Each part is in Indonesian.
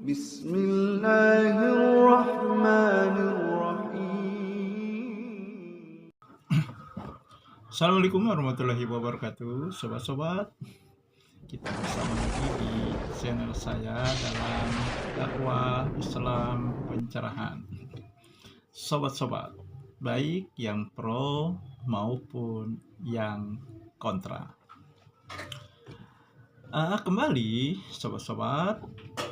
Bismillahirrahmanirrahim. Assalamualaikum warahmatullahi wabarakatuh. Sobat-sobat, kita bersama lagi di channel saya dalam dakwah Islam pencerahan. Sobat-sobat, baik yang pro maupun yang kontra. Kembali sobat-sobat,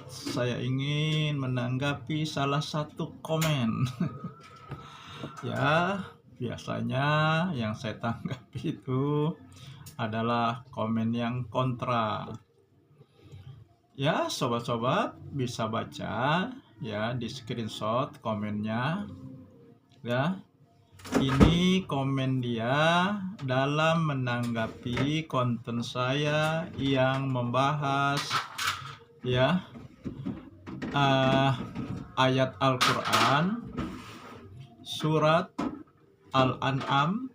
saya ingin menanggapi salah satu komen. Ya, biasanya yang saya tanggapi itu adalah komen yang kontra. Ya, sobat-sobat bisa baca ya di screenshot komennya. Ya, ini komen dia dalam menanggapi konten saya yang membahas ya ayat Al-Quran surat Al-An'am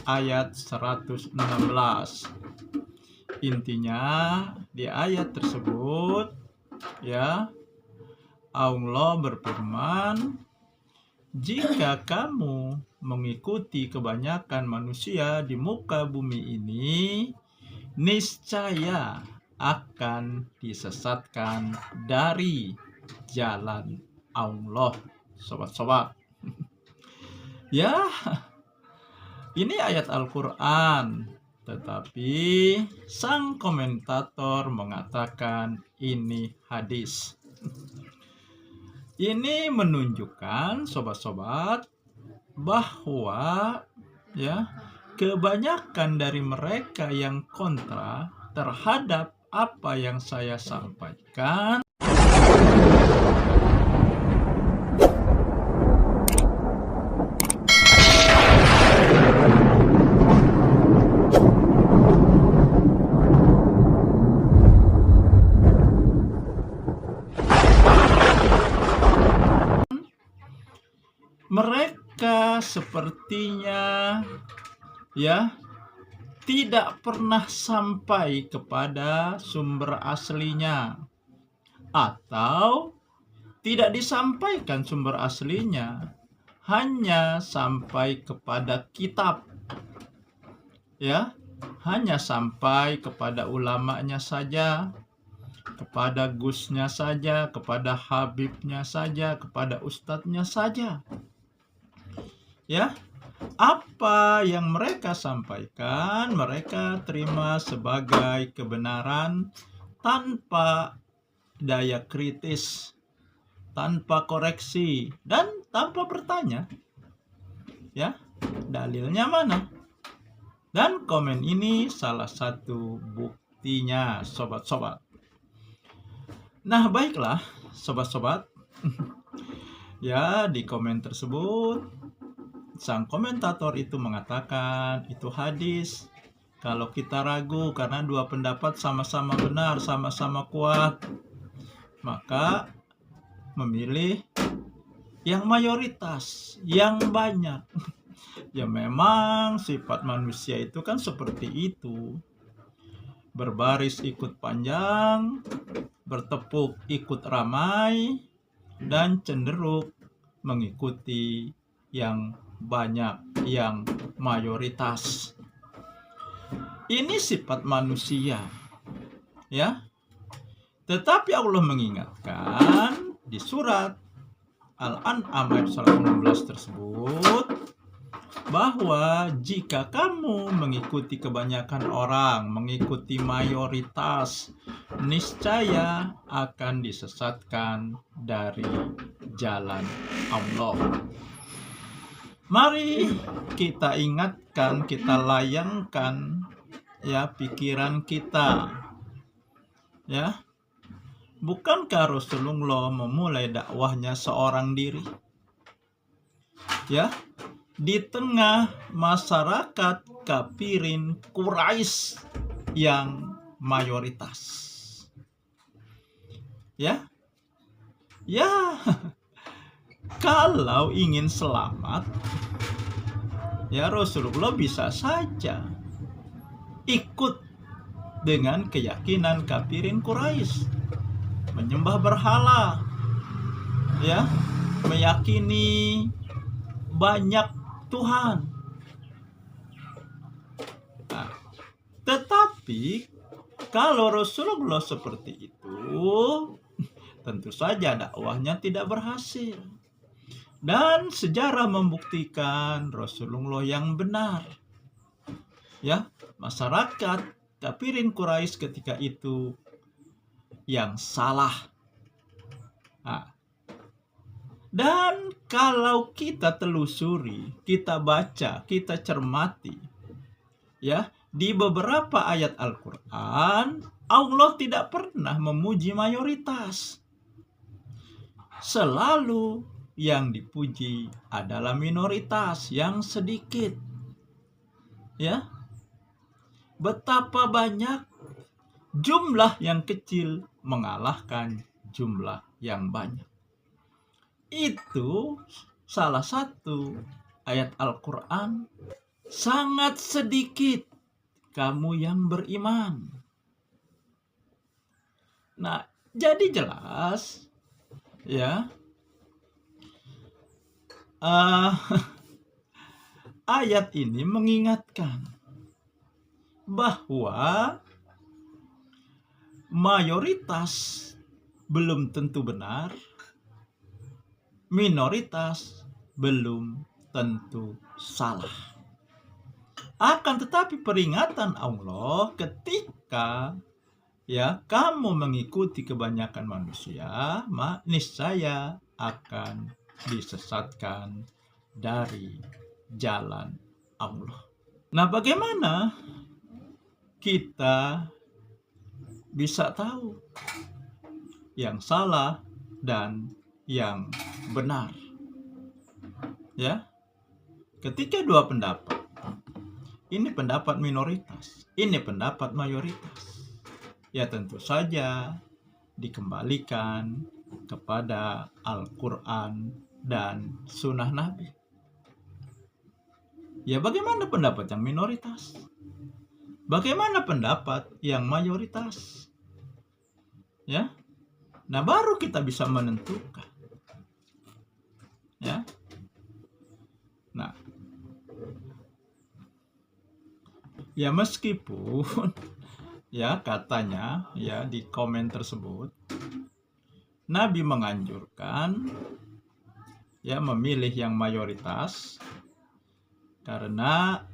ayat 116. Intinya di ayat tersebut ya Allah berfirman, jika kamu mengikuti kebanyakan manusia di muka bumi ini, niscaya akan disesatkan dari jalan Allah. Sobat-sobat, ya, ini ayat Al-Quran, tetapi sang komentator mengatakan ini hadis. Ini menunjukkan sobat-sobat bahwa ya kebanyakan dari mereka yang kontra terhadap apa yang saya sampaikan mereka sepertinya ya tidak pernah sampai kepada sumber aslinya, atau tidak disampaikan sumber aslinya, hanya sampai kepada kitab ya, hanya sampai kepada ulamanya saja, kepada gusnya saja, kepada habibnya saja, kepada ustadznya saja. Ya, apa yang mereka sampaikan, mereka terima sebagai kebenaran tanpa daya kritis, tanpa koreksi, dan tanpa bertanya. Ya, dalilnya mana? Dan komen ini salah satu buktinya, sobat-sobat. Nah, baiklah, sobat-sobat. Ya, di komen tersebut sang komentator itu mengatakan itu hadis. Kalau kita ragu karena dua pendapat sama-sama benar, sama-sama kuat, maka memilih yang mayoritas, yang banyak. Ya memang sifat manusia itu kan seperti itu. Berbaris ikut panjang, bertepuk ikut ramai, dan cenderung mengikuti yang banyak, yang mayoritas. Ini sifat manusia ya. Tetapi Allah mengingatkan di surat Al-An'am ayat 116 tersebut bahwa jika kamu mengikuti kebanyakan orang, mengikuti mayoritas, niscaya akan disesatkan dari jalan Allah. Mari kita ingatkan, kita layangkan ya pikiran kita. Ya. Bukankah Rasulullah memulai dakwahnya seorang diri? Ya, di tengah masyarakat kafirin Quraisy yang mayoritas. Ya. Ya. Kalau ingin selamat, ya Rasulullah bisa saja ikut dengan keyakinan kafirin Quraisy. menyembah berhala, ya, meyakini banyak Tuhan. Nah, tetapi kalau Rasulullah seperti itu, tentu saja dakwahnya tidak berhasil. Dan sejarah membuktikan Rasulullah yang benar. Ya, masyarakat kafirin Quraisy ketika itu yang salah. Nah, dan kalau kita telusuri, kita baca, kita cermati, ya, di beberapa ayat Al-Quran, Allah tidak pernah memuji mayoritas. Selalu yang dipuji adalah minoritas yang sedikit. Ya, betapa banyak jumlah yang kecil mengalahkan jumlah yang banyak. Itu salah satu ayat Al-Quran, sangat sedikit kamu yang beriman. Nah, jadi jelas, ya, ayat ini mengingatkan bahwa mayoritas belum tentu benar, minoritas belum tentu salah. Akan tetapi peringatan Allah ketika, ya, kamu mengikuti kebanyakan manusia, niscaya akan disesatkan dari jalan Allah. Nah, bagaimana kita bisa tahu yang salah dan yang benar? Ya, ketika dua pendapat, ini pendapat minoritas, ini pendapat mayoritas, ya tentu saja dikembalikan kepada Al-Quran dan Sunnah Nabi. Ya, bagaimana pendapat yang minoritas? Bagaimana pendapat yang mayoritas? Ya, nah baru kita bisa menentukan. Ya, nah, ya meskipun ya katanya ya di komen tersebut Nabi menganjurkan ya memilih yang mayoritas karena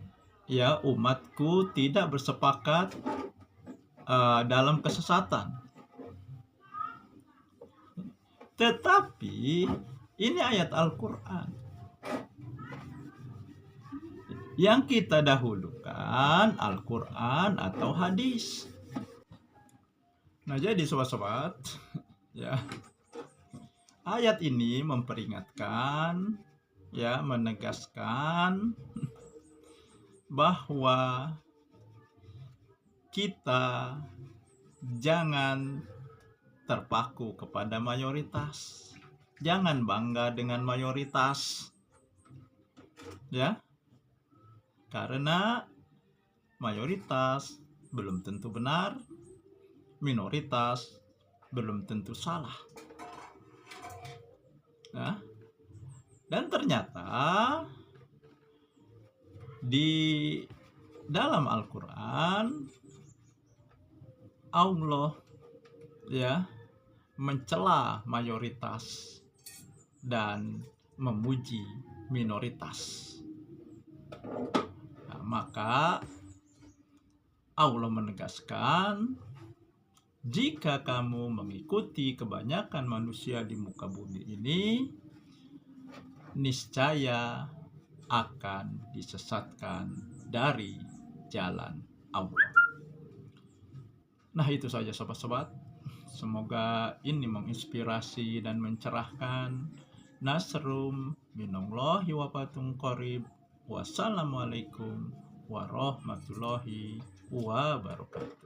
ya umatku tidak bersepakat dalam kesesatan. Tetapi ini ayat Al-Quran. Yang kita dahulukan Al-Quran atau hadis. Nah, jadi sobat-sobat, ya, ayat ini memperingatkan, ya, menegaskan bahwa kita jangan terpaku kepada mayoritas. Jangan bangga dengan mayoritas. Ya. Karena mayoritas belum tentu benar, minoritas belum tentu salah. Nah, dan ternyata di dalam Al-Quran Allah ya mencela mayoritas dan memuji minoritas. Nah, maka Allah menegaskan, jika kamu mengikuti kebanyakan manusia di muka bumi ini, niscaya akan disesatkan dari jalan Allah. Nah, itu saja sobat-sobat. Semoga ini menginspirasi dan mencerahkan. Nasrum minallahi wa fatun qarib. Wassalamualaikum warahmatullahi wabarakatuh.